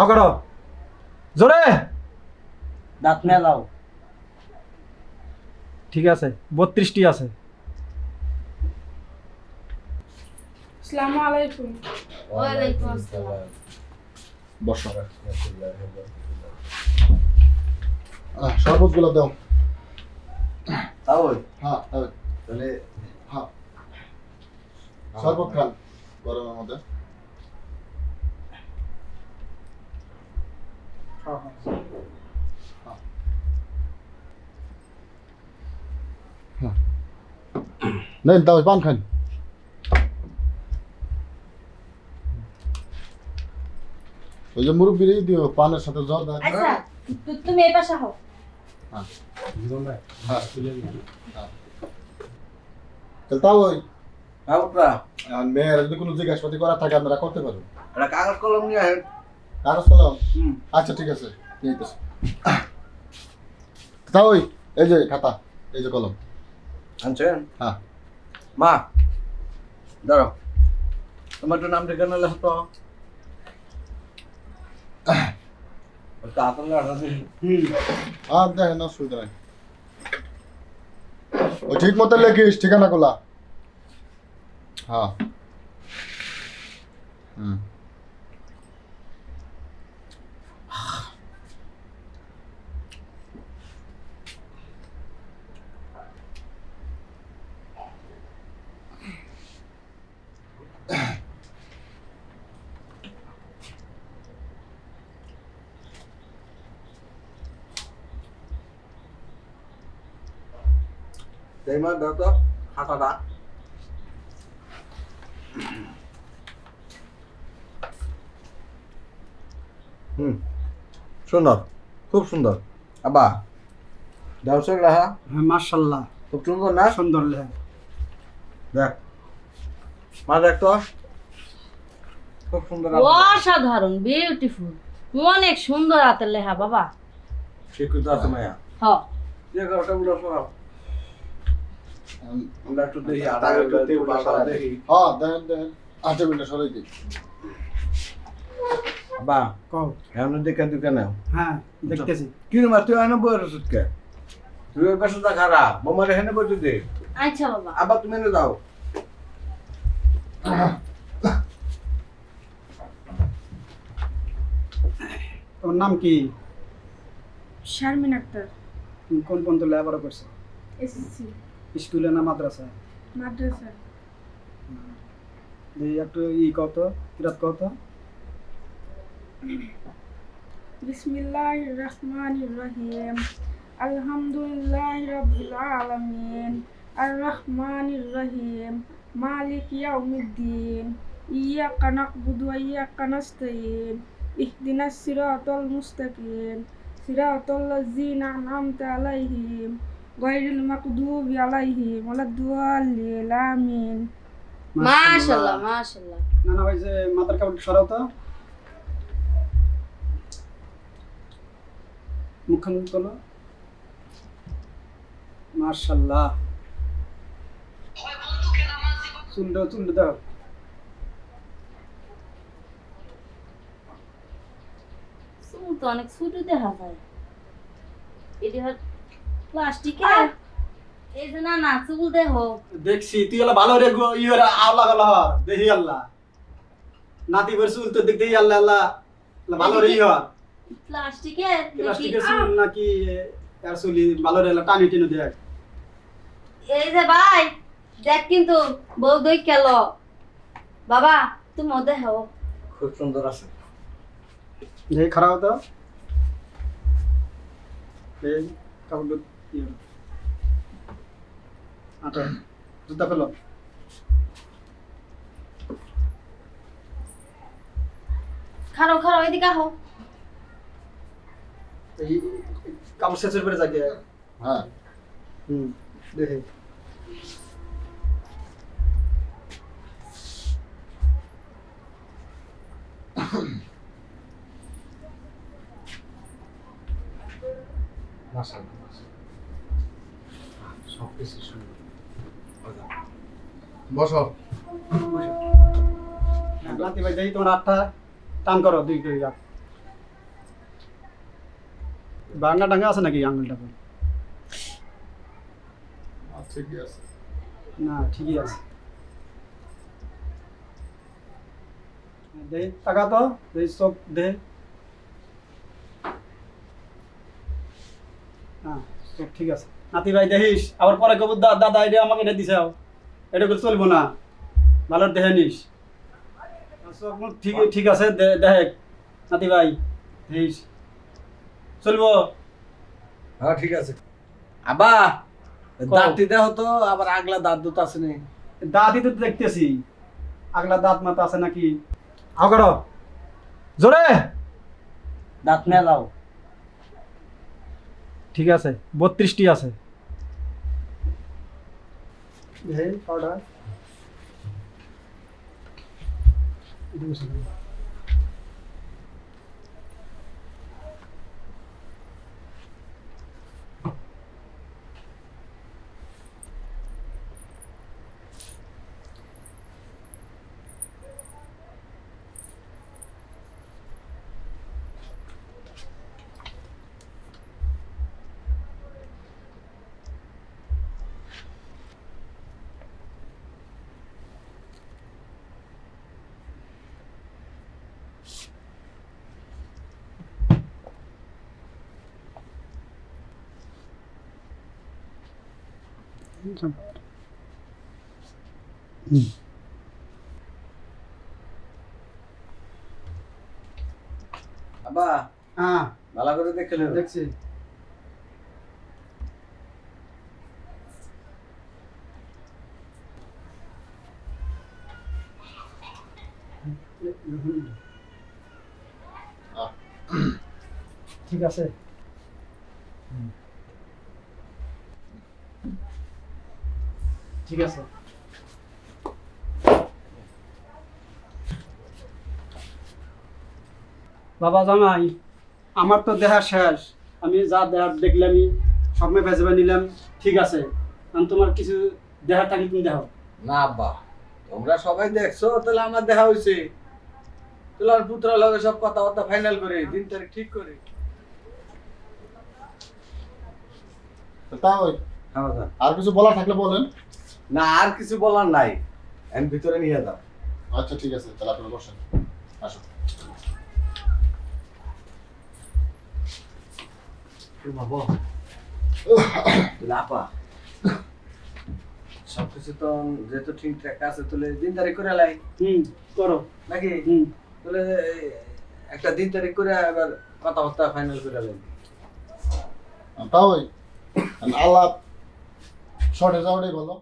হাও করো জোরে। দাঁত মেলাও। ঠিক আছে 32টি আছে। আসসালামু আলাইকুম। ওয়ালাইকুম আসসালাম। বসো। শরবত গুলো দাও। তাও হ্যাঁ তাহলে হ্যাঁ শরবত খান গরমের মধ্যে। নেন তাও পান খান। ওই যে মুরব্বির দিও পানের সাথে জল দেয়। আচ্ছা তুমি এই পাশে হও। হ্যাঁ হ্যাঁ তাহলে তাও ওই কাগজটা মেয়ের যদি কোনো জিজ্ঞাসাপাতি করা থাকে আপনারা করতে পারবেন। একটা কাগজ কলম নিয়ে আসেন। কাগজ কলম? আচ্ছা ঠিক আছে নিয়ে আসি। তাও ওই এই যে খাতা এই যে কলম আনছেন? হ্যাঁ। মা দাঁড়াও, তোমার তো নাম ঠিকানা লেখো তো। আর দেখেন অসুবিধা নাই। ও ঠিক মতো লেখিস ঠিকানা গুলা। হ্যাঁ হুম মা দাও তো খাতাটা। সুন্দর, খুব সুন্দর। আবা দাও সে লেখা হ্যাঁ মাশাআল্লাহ খুব সুন্দর না? সুন্দর লেখা। দেখ মা দেখ তো খুব সুন্দর। অসাধারণ বিউটিফুল, অনেক সুন্দর হাতের লেখা বাবা। শিক্ষিত আছে মায়া। হ যে ওটা বলো সব আমরা একটু দেখি আধা দেখি। হ্যাঁ দেখেন দেখেন 8 মিনিট সরাই দিই। বা কও। এমন দেখে দুকে নাও। হ্যাঁ দেখতেছি। কি রে মা তুই আনো বইয়ের ওষুধ কে? তুই ওই পেশাটা খারাপ বোমারে হেনে বইতে দে। আচ্ছা বাবা। আবার তুমি এনে দাও। তোর নাম কি? শারমিন আক্তার। তুমি কোন পর্যন্ত লেখাপড়া করছো? এসএসসি স্কুলে না মাদ্রাসায়? মাদ্রাসা। এই একটু কত কিরাত কত? বিসমিল্লাহির রহমানির রহিম। আলহামদুলিল্লাহি রাব্বিল আলামিন। আর রহমানির রহিম। মালিক ইয়াউমিদ্দিন। ইয়াকা না'বুদু ওয়া ইয়াকা নাস্তাইন। ইহদিনাস সিরাতাল মুস্তাকিম। সিরাতাল লাযিনা আন'আমতা আলাইহিম গায়রিল মাগদুবি আলাইহিম ওয়ালাদ-দাল্লিন। আমিন। মাশাআল্লাহ মাশাআল্লাহ। না না ওই যে মাথার কাপড় সরাও তো। মুখখান তোলো। মাশাআল্লাহ। চুলটা দাও। চুল তো অনেক ছোট দেখা যায়। এটা প্লাস্টিকের। এই যে না চুল দেহ। দেখছি তুই এলা ভালো রে ইয়েরা আল্লাহ আল্লাহ দেখি আল্লাহ নাতি বের চুল তো দেখতেই আল্লাহ আল্লাহ ভালো রে ইয়া প্লাস্টিকের প্লাস্টিকের চুল নাকি আর চুলি ভালো রে টানি টেনে দেখ। এই যে ভাই দেখ কিন্তু বউ দই কেল বাবা তুমি মধ্যে হও। খুব সুন্দর আছে। যে খারাপ তো এই কাপড় ইয়ে আটা জুতা ফেলো। খারো এদিকে আহো। এই কাপড় শেষের পরে যাকে হ্যাঁ দেখে সবকিছু সুন্দর। বসো। নাতি ভাই দেখি তোমার আটটা টান করো দুই দুই ভাঙা টাঙ্গা আছে নাকি আঙুলটা? ঠিকই আছে। না ঠিকই আছে। দে টাকা তো দে চোখ দে। হ্যাঁ চোখ ঠিক আছে। নাতি ভাই দেখিস আবার পরে কবুর দাদা এটা আমাকে এটা দিছে এটা করে চলবো না, ভালো দেখে নিস। চোখ মুখ ঠিক ঠিক আছে দেখ নাতি ভাই দেখিস চলবো। হ্যাঁ ঠিক আছে। আবা কও। দাঁতটি দেখো তো, আবার আগলা দাঁত দুটো আছে নি। দাঁতই তো দেখতেছি, আগলা দাঁত মাথা আছে নাকি। আও করো জোরে। দাঁত মেলাও। ঠিক আছে 32টি আছে। এই পাউডার আবা হ্যাঁ ভালো করে দেখে নেবে। দেখছি। ঠিক আছে। ঠিক আছে। বাবা জামাই আমার তো দেখা শেষ, আমি যা দেখার দেখলে আমি স্বপ্নে ভেজে নিলাম, ঠিক আছে। আমি তোমার কিছু দেখার থাকলে তুমি দেখো। না আব্বা, তোমরা সবাই দেখছো, তাহলে আমার দেখা হয়েছে। তাহলে আর পুত্র লগে সব কথাবার্তা ফাইনাল করে দিন তারিখ ঠিক করে। তাই হ্যাঁ বাবা। আর কিছু বলার থাকলে বলেন। না আর কিছু বলার নাই, আমি ভিতরে নিয়ে যাও। আচ্ছা ঠিক আছে, তাহলে আপনারা বসেন, আসো। বাবা লাপা সবকিছু তো যেহেতু ঠিকঠাক আছে, তাহলে দিন তারিখ করে লাই করো। নাকি? তাহলে একটা দিন তারিখ করে এবার কথাবার্তা ফাইনাল করে লাই। তাই আল্লাহ শর্টে যাওয়াটাই ভালো।